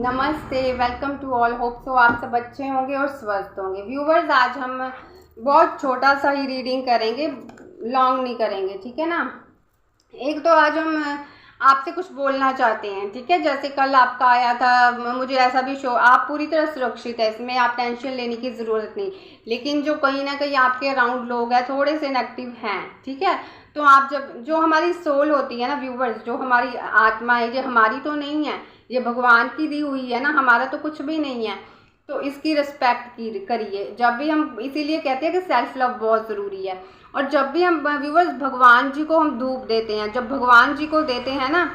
नमस्ते, welcome to all. Hope so आप सब अच्छे होंगे और स्वस्थ होंगे। व्यूवर्स, आज हम बहुत छोटा सा ही रीडिंग करेंगे, लॉन्ग नहीं करेंगे, ठीक है ना। एक तो आज हम आपसे कुछ बोलना चाहते हैं, ठीक है। जैसे कल आपका आया था, मुझे ऐसा भी शो, आप पूरी तरह सुरक्षित है, इसमें आप टेंशन लेने की ज़रूरत नहीं। लेकिन जो कहीं ना कहीं आपके अराउंड लोग हैं थोड़े से नेगेटिव हैं, ठीक है। तो आप जब, जो हमारी सोल होती है ना व्यूवर्स, जो हमारी आत्मा है, ये हमारी तो नहीं है, ये भगवान की दी हुई है ना, हमारा तो कुछ भी नहीं है। तो इसकी रिस्पेक्ट की करिए जब भी हम, इसीलिए कहते हैं कि सेल्फ लव बहुत ज़रूरी है। और जब भी हम व्यूवर्स भगवान जी को हम धूप देते हैं, जब भगवान जी को देते हैं ना,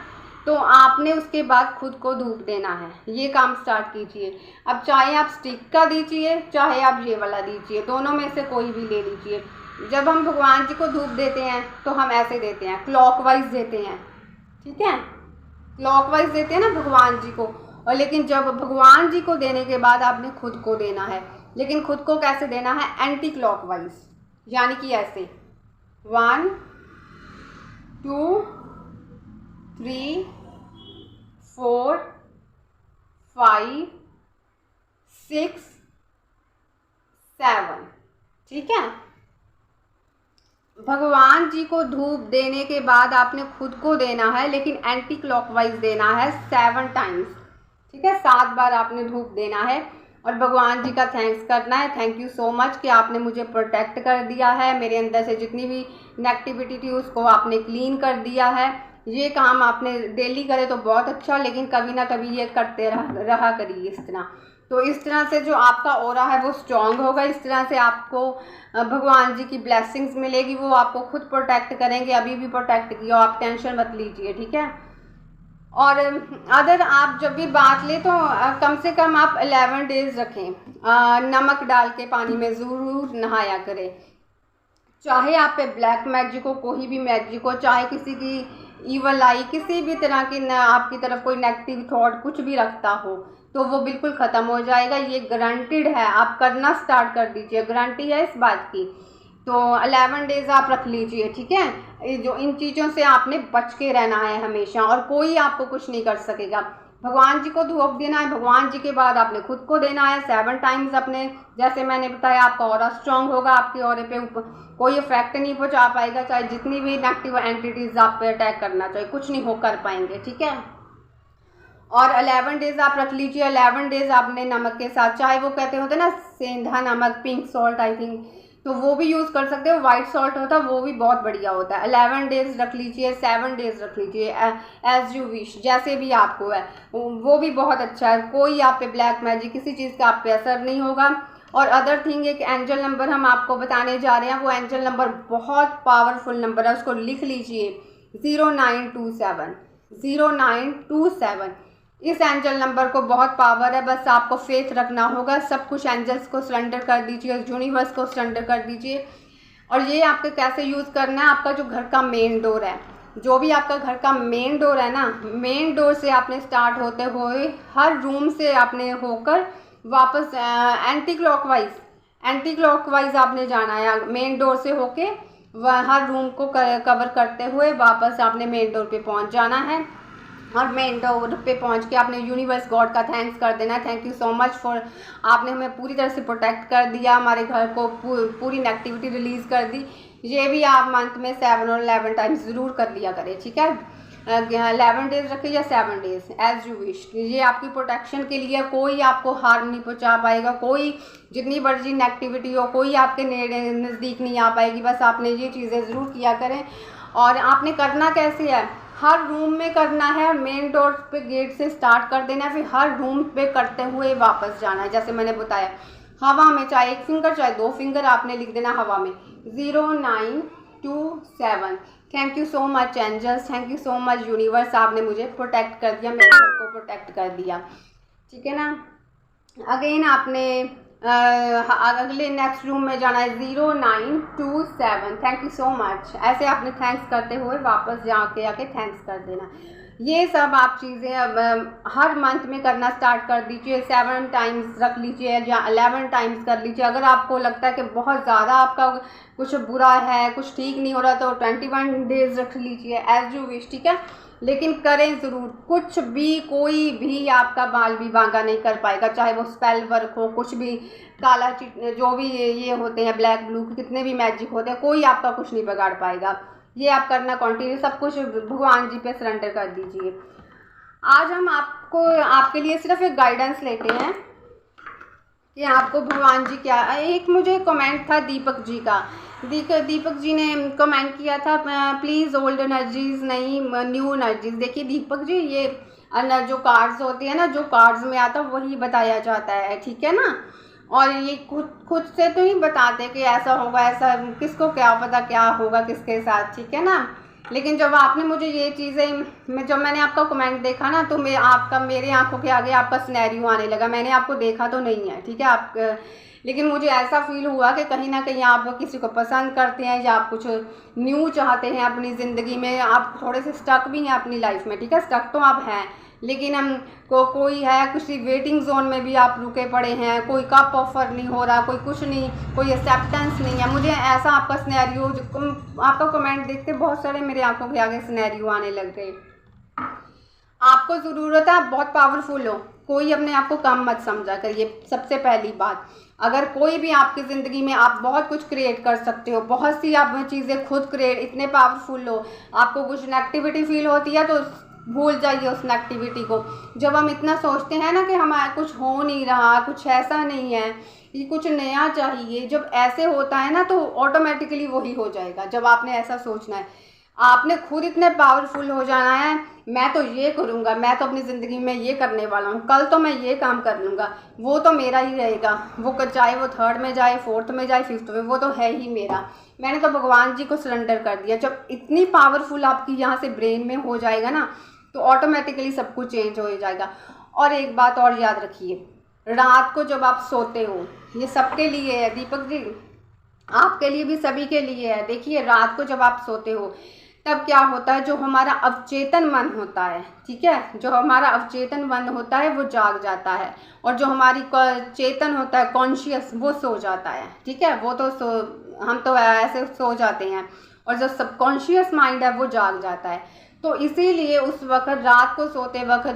तो आपने उसके बाद खुद को धूप देना है। ये काम स्टार्ट कीजिए। अब चाहे आप स्टिक का दीजिए, चाहे आप ये वाला दीजिए, दोनों में से कोई भी ले लीजिए। जब हम भगवान जी को धूप देते हैं तो हम ऐसे देते हैं, क्लॉकवाइज देते हैं, ठीक है। क्लॉकवाइज देते हैं ना भगवान जी को। और लेकिन जब भगवान जी को देने के बाद आपने खुद को देना है। लेकिन खुद को कैसे देना है? एंटी क्लॉकवाइज, यानी कि ऐसे 1 2 3 4 5 6 7, ठीक है। भगवान जी को धूप देने के बाद आपने खुद को देना है, लेकिन एंटी क्लॉकवाइज देना है 7 टाइम्स, ठीक है। 7 बार आपने धूप देना है और भगवान जी का थैंक्स करना है। थैंक यू सो मच कि आपने मुझे प्रोटेक्ट कर दिया है, मेरे अंदर से जितनी भी नेगेटिविटी थी उसको आपने क्लीन कर दिया है। ये काम आपने डेली करे तो बहुत अच्छा, लेकिन कभी ना कभी ये करते रहा करिए इस तरह। तो इस तरह से जो आपका ऑरा है वो स्ट्रॉन्ग होगा। इस तरह से आपको भगवान जी की ब्लेसिंग्स मिलेगी, वो आपको खुद प्रोटेक्ट करेंगे। अभी भी प्रोटेक्ट किया, आप टेंशन मत लीजिए, ठीक है। और अगर आप जब भी बात लें तो कम से कम आप 11 डेज रखें, नमक डाल के पानी में ज़रूर नहाया करें। चाहे आप पे ब्लैक मैजिक हो, कोई भी मैजिक हो, चाहे किसी की ईवल आई, किसी भी तरह की आपकी तरफ कोई नेगेटिव थॉट कुछ भी रखता हो, तो वो बिल्कुल ख़त्म हो जाएगा। ये गारंटीड है, आप करना स्टार्ट कर दीजिए, गारंटी है इस बात की। तो 11 डेज आप रख लीजिए, ठीक है। जो इन चीज़ों से आपने बच के रहना है हमेशा, और कोई आपको कुछ नहीं कर सकेगा। भगवान जी को धूप देना है, भगवान जी के बाद आपने खुद को देना है 7 टाइम्स। अपने, जैसे मैंने बताया, आपका ऑरा स्ट्रांग होगा, आपके ऑरे पे कोई इफेक्ट नहीं पहुंचा पाएगा। चाहे जितनी भी नेगेटिव एंटिटीज आप पे अटैक करना चाहिए, कुछ नहीं हो कर पाएंगे, ठीक है। और 11 डेज आप रख लीजिए। 11 डेज आपने नमक के साथ, चाहे वो कहते होते ना सेंधा नमक, पिंक सॉल्ट आई थिंक, तो वो भी यूज़ कर सकते हो। वाइट सॉल्ट होता है वो भी बहुत बढ़िया होता है। 11 डेज रख लीजिए, 7 डेज रख लीजिए, एज यू विश, जैसे भी आपको है, वो भी बहुत अच्छा है। कोई आप पे ब्लैक मैजिक, किसी चीज़ का आप पे असर नहीं होगा। और अदर थिंग, एक एंजल नंबर हम आपको बताने जा रहे हैं। वो एंजल नंबर बहुत पावरफुल नंबर है, उसको लिख लीजिए, 0927 0927। इस एंजल नंबर को बहुत पावर है, बस आपको फेथ रखना होगा। सब कुछ एंजल्स को सरेंडर कर दीजिए, यूनिवर्स को सरेंडर कर दीजिए। और ये आपको कैसे यूज़ करना है? आपका जो घर का मेन डोर है, जो भी आपका घर का मेन डोर है ना, मेन डोर से आपने स्टार्ट होते हुए हर रूम से आपने होकर वापस एंटी क्लॉकवाइज आपने जाना है। मेन डोर से होके हर रूम को कवर करते हुए वापस आपने मेन डोर पे पहुंच जाना है। और मेन डोर पे पहुंच के आपने यूनिवर्स गॉड का थैंक्स कर देना। Thank you so much for, आपने हमें पूरी तरह से प्रोटेक्ट कर दिया, हमारे घर को पूरी नेगेटिविटी रिलीज़ कर दी। ये भी आप मंथ में 7 और 11 टाइम्स ज़रूर कर लिया करें, ठीक है। 11 डेज रखिए या 7 डेज, एज यू विश। ये आपकी प्रोटेक्शन के लिए, कोई आपको हार्म नहीं पहुंचा पाएगा। कोई जितनी मर्जी नेगेटिविटी हो, कोई आपके नज़दीक नहीं आ पाएगी। बस आपने ये चीज़ें ज़रूर किया करें। और आपने करना कैसे है? हर रूम में करना है, और मेन डोर पे गेट से स्टार्ट कर देना है, फिर हर रूम पे करते हुए वापस जाना है। जैसे मैंने बताया, हवा में चाहे 1 फिंगर चाहे 2 फिंगर आपने लिख देना हवा में, 0927। Thank you so much angels, thank you so much universe, आपने मुझे प्रोटेक्ट कर दिया, मेरे घर को प्रोटेक्ट कर दिया, ठीक है ना। अगेन आपने अगले नेक्स्ट रूम में जाना है, 0927। Thank you so much. ऐसे आपने थैंक्स करते हुए वापस जाके आके थैंक्स कर देना। ये सब आप चीज़ें अब हर मंथ में करना स्टार्ट कर दीजिए। 7 टाइम्स रख लीजिए या 11 टाइम्स कर लीजिए। अगर आपको लगता है कि बहुत ज़्यादा आपका कुछ बुरा है, कुछ ठीक नहीं हो रहा, तो 21 डेज रख लीजिए, एज यू विश, ठीक है। लेकिन करें ज़रूर। कुछ भी, कोई भी आपका बाल भी बांका नहीं कर पाएगा, चाहे वो स्पेल वर्क हो, कुछ भी काला जो भी ये होते हैं ब्लैक ब्लू कितने भी मैजिक होते हैं, कोई आपका कुछ नहीं बिगाड़ पाएगा। ये आप करना कंटिन्यू, सब कुछ भगवान जी पे सरेंडर कर दीजिए। आज हम आपके लिए सिर्फ एक गाइडेंस लेते हैं कि आपको भगवान जी क्या। एक मुझे कमेंट था दीपक जी का, दीपक जी ने कमेंट किया था प्लीज़ ओल्ड एनर्जीज नहीं न्यू एनर्जीज। देखिए दीपक जी, ये जो कार्ड्स होते हैं ना, जो कार्ड्स में आता है वही बताया जाता है, ठीक है ना। और ये खुद से तो नहीं बताते कि ऐसा होगा, ऐसा किसको क्या पता क्या होगा किसके साथ, ठीक है ना। लेकिन जब आपने मुझे ये चीज़ें, जब मैंने आपका कमेंट देखा ना, तो मेरे आंखों के आगे आपका सिनेरियो आने लगा। मैंने आपको देखा तो नहीं है, ठीक है, लेकिन मुझे ऐसा फील हुआ कि कहीं ना कहीं आप किसी को पसंद करते हैं या आप कुछ न्यू चाहते हैं अपनी ज़िंदगी में। आप थोड़े से स्टक भी हैं अपनी लाइफ में, ठीक है, स्टक तो आप हैं, लेकिन कोई है किसी वेटिंग जोन में भी आप रुके पड़े हैं, कोई कप ऑफर नहीं हो रहा, कोई कुछ नहीं, कोई एक्सेप्टेंस नहीं है। मुझे ऐसा आपका सिनेरियो, आपका कमेंट देखते बहुत सारे मेरे आंखों के आगे सिनेरियो आने लग गए। आपको ज़रूरत है, आप बहुत पावरफुल हो, कोई अपने आप को कम मत समझा करिए। सबसे पहली बात, अगर कोई भी आपकी ज़िंदगी में, आप बहुत कुछ क्रिएट कर सकते हो, बहुत सी आप चीज़ें खुद क्रिएट, इतने पावरफुल हो। आपको कुछ नेगेटिविटी फील होती है तो भूल जाइए उस नेगेटिविटी को। जब हम इतना सोचते हैं ना कि हमारा कुछ हो नहीं रहा, कुछ ऐसा नहीं है, ये कुछ नया चाहिए, जब ऐसे होता है ना तो ऑटोमेटिकली वही हो जाएगा। जब आपने ऐसा सोचना है, आपने खुद इतने पावरफुल हो जाना है, मैं तो ये करूँगा, मैं तो अपनी ज़िंदगी में ये करने वाला हूँ, कल तो मैं ये काम कर लूँगा, वो तो मेरा ही रहेगा, वो चाहे वो 3rd में जाए, 4th में जाए, 5th में, वो तो है ही मेरा। मैंने तो भगवान जी को सरेंडर कर दिया। जब इतनी पावरफुल आपकी यहाँ से ब्रेन में हो जाएगा ना, तो ऑटोमेटिकली सब कुछ चेंज हो जाएगा। और एक बात और याद रखिए, रात को जब आप सोते हो, ये सबके लिए है दीपक जी, आपके लिए भी, सभी के लिए है। देखिए रात को जब आप सोते हो तब क्या होता है, जो हमारा अवचेतन मन होता है, ठीक है, जो हमारा अवचेतन मन होता है वो जाग जाता है, और जो हमारी चेतन होता है, कॉन्शियस, वो सो जाता है, ठीक है। वो तो हम तो ऐसे सो जाते हैं, और जो सबकॉन्शियस माइंड है वो जाग जाता है। तो इसीलिए उस वक्त, रात को सोते वक्त,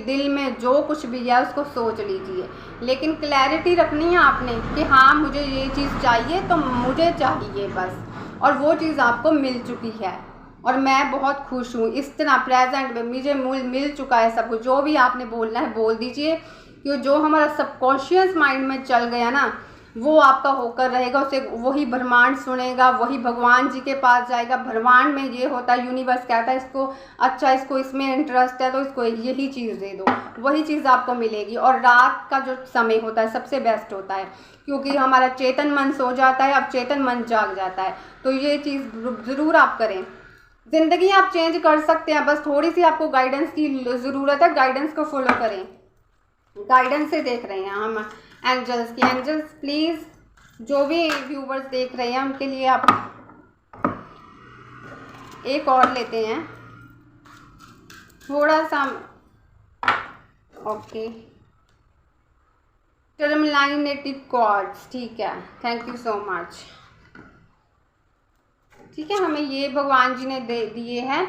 दिल में जो कुछ भी है उसको सोच लीजिए, लेकिन क्लैरिटी रखनी है आपने कि हाँ मुझे ये चीज़ चाहिए तो मुझे चाहिए बस, और वो चीज़ आपको मिल चुकी है। और मैं बहुत खुश हूँ इस तरह प्रेजेंट में, मुझे मिल चुका है सब कुछ। जो भी आपने बोलना है बोल दीजिए, क्योंकि जो हमारा सबकॉन्शियस माइंड में चल गया ना, वो आपका होकर रहेगा, उसे वही ब्रह्मांड सुनेगा, वही भगवान जी के पास जाएगा। ब्रह्मांड में ये होता है, यूनिवर्स कहता है इसको अच्छा, इसको इसमें इंटरेस्ट है तो इसको यही चीज़ दे दो, वही चीज़ आपको मिलेगी। और रात का जो समय होता है सबसे बेस्ट होता है, क्योंकि हमारा चेतन मन सो जाता है, अब चेतन मन जाग जाता है। तो ये चीज़ ज़रूर आप करें, ज़िंदगी आप चेंज कर सकते हैं, बस थोड़ी सी आपको गाइडेंस की ज़रूरत है। गाइडेंस को फॉलो करें, गाइडेंस से देख रहे हैं हम एंजल्स की। एंजल्स प्लीज़, जो भी व्यूवर्स देख रहे हैं उनके लिए आप एक और लेते हैं थोड़ा सा। ओके, टर्मिनेटिव कॉर्ड्स, ठीक है, थैंक यू सो मच। ठीक है, हमें ये भगवान जी ने दे दिए हैं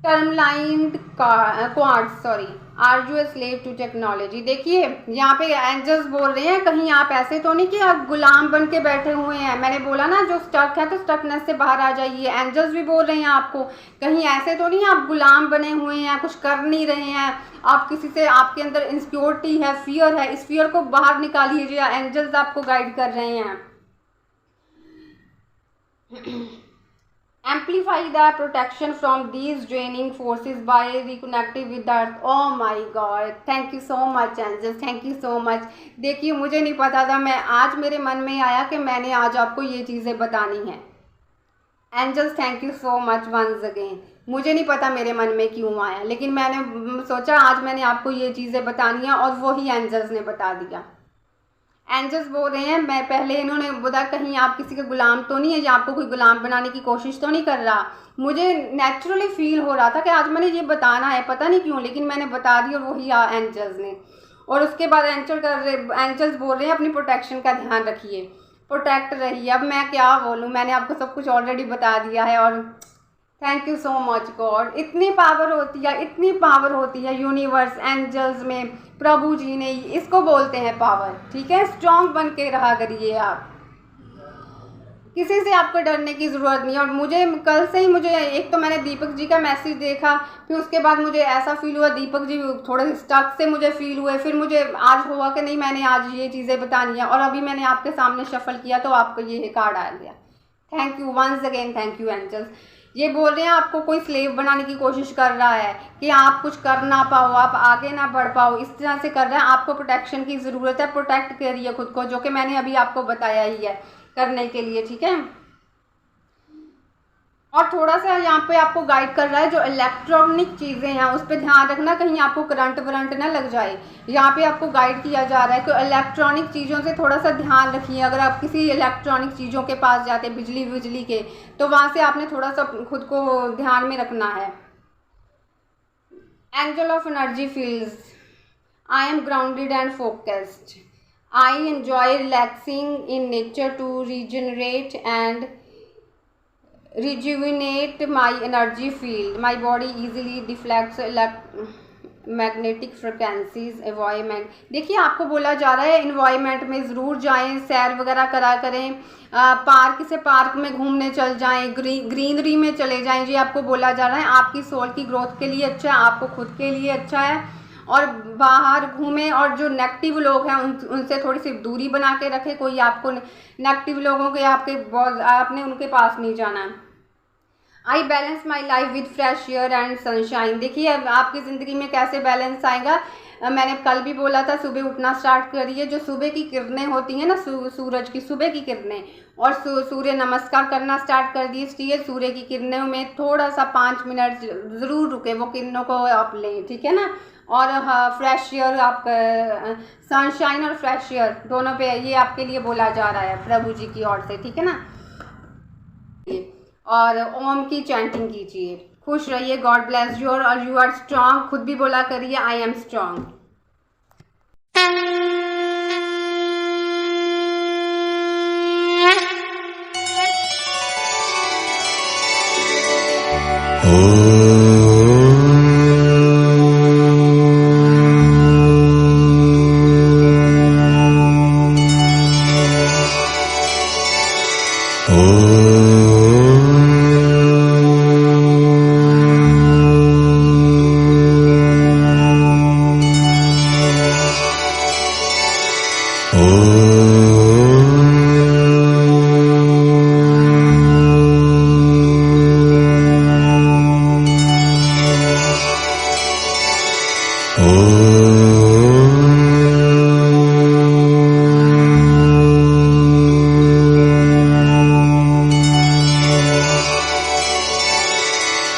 tourmaline quartz, sorry, are you a slave to technology. देखिए यहाँ पे एंजल्स बोल रहे हैं, कहीं आप ऐसे तो नहीं कि आप गुलाम बन के बैठे हुए हैं। मैंने बोला ना जो स्टक है तो स्टकनेस से बाहर आ जाइए। एंजल्स भी बोल रहे हैं आपको, कहीं ऐसे तो नहीं आप गुलाम बने हुए हैं, कुछ कर नहीं रहे हैं, आप किसी से, आपके अंदर इनसिक्योरिटी है, फियर है, इस फियर को बाहर निकालिए। एंजल्स आपको गाइड कर रहे हैं। Amplify the protection from these draining forces by reconnecting with the earth. Oh my God, thank you so much angels, thank you so much। देखिए मुझे नहीं पता था, मैं आज मेरे मन में आया कि मैंने आज आपको ये चीज़ें बतानी है। Angels thank you so much once again. मुझे नहीं पता मेरे मन में क्यों आया, लेकिन मैंने सोचा आज मैंने आपको ये चीज़ें बतानी है, और वही एंजल्स ने बता दिया। एंजल्स बोल रहे हैं, मैं पहले इन्होंने बोला कहीं आप किसी के गुलाम तो नहीं है, या आपको कोई गुलाम बनाने की कोशिश तो नहीं कर रहा। मुझे नेचुरली फील हो रहा था कि आज मैंने ये बताना है, पता नहीं क्यों, लेकिन मैंने बता दी, और वही एंजल्स ने। और उसके बाद एंजल्स बोल रहे हैं अपनी प्रोटेक्शन का ध्यान रखिए, प्रोटेक्ट रहिए। अब मैं क्या बोलूँ, मैंने आपको सब कुछ ऑलरेडी बता दिया है। और thank you so much God. इतनी पावर होती है, इतनी पावर होती है यूनिवर्स, एंजल्स में, प्रभु जी ने, इसको बोलते हैं पावर। ठीक है, स्ट्रॉन्ग बन के रहा करिए आप, किसी से आपको डरने की ज़रूरत नहीं है। और मुझे कल से ही मुझे एक तो मैंने दीपक जी का मैसेज देखा, फिर उसके बाद मुझे ऐसा फील हुआ दीपक जी थोड़े स्टक से मुझे फील हुए, फिर मुझे आज हुआ कि नहीं मैंने आज ये चीज़ें बतानी है, और अभी मैंने आपके सामने शफल किया तो आपको ये कार्ड आ गया। Thank you once again, thank you angels. ये बोल रहे हैं आपको कोई स्लेव बनाने की कोशिश कर रहा है कि आप कुछ कर ना पाओ, आप आगे ना बढ़ पाओ, इस तरह से कर रहे हैं। आपको प्रोटेक्शन की ज़रूरत है, प्रोटेक्ट करिए खुद को, जो कि मैंने अभी आपको बताया ही है करने के लिए। ठीक है, और थोड़ा सा यहाँ पे आपको गाइड कर रहा है जो इलेक्ट्रॉनिक चीज़ें हैं उस पर ध्यान रखना, कहीं आपको करंट वरंट ना लग जाए। यहाँ पे आपको गाइड किया जा रहा है कि इलेक्ट्रॉनिक चीज़ों से थोड़ा सा ध्यान रखिए। अगर आप किसी इलेक्ट्रॉनिक चीज़ों के पास जाते, बिजली के, तो वहाँ से आपने थोड़ा सा खुद को ध्यान में रखना है। Angel of energy fields, I am grounded and focused, I enjoy relaxing in nature to regenerate and rejuvenate my energy field, my body easily deflects magnetic frequencies environment. देखिए आपको बोला जा रहा है एनवायरमेंट में ज़रूर जाएं, सैर वगैरह करा करें, पार्क से पार्क में घूमने चल जाएं, ग्रीनरी में चले जाएं। जी आपको बोला जा रहा है आपकी सोल की ग्रोथ के लिए अच्छा है, आपको खुद के लिए अच्छा है। और बाहर घूमें, और जो नेगेटिव लोग हैं उनसे थोड़ी सी दूरी बना के रखें। कोई आपको नेगेटिव लोगों के आपने उनके पास नहीं जाना है। I balance my life with fresh air and sunshine. देखिए अब आपकी ज़िंदगी में कैसे बैलेंस आएगा, मैंने कल भी बोला था सुबह उठना स्टार्ट करिए। जो सुबह की किरणें होती हैं ना, सूरज की सुबह की किरणें, और सूर्य नमस्कार करना स्टार्ट कर दीजिए। सूर्य की किरणों में थोड़ा सा 5 मिनट ज़रूर रुके, वो किरणों को आप लें, ठीक है ना। और हाँ, फ्रेश एयर, आप सनशाइन और फ्रेश एयर दोनों पे ये आपके लिए बोला जा रहा है प्रभु जी की ओर से, ठीक है ना। और ओम की चैंटिंग कीजिए, खुश रहिए, गॉड ब्लेस यू, और यू आर स्ट्रांग। खुद भी बोला करिए आई एम स्ट्रांग।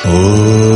Oh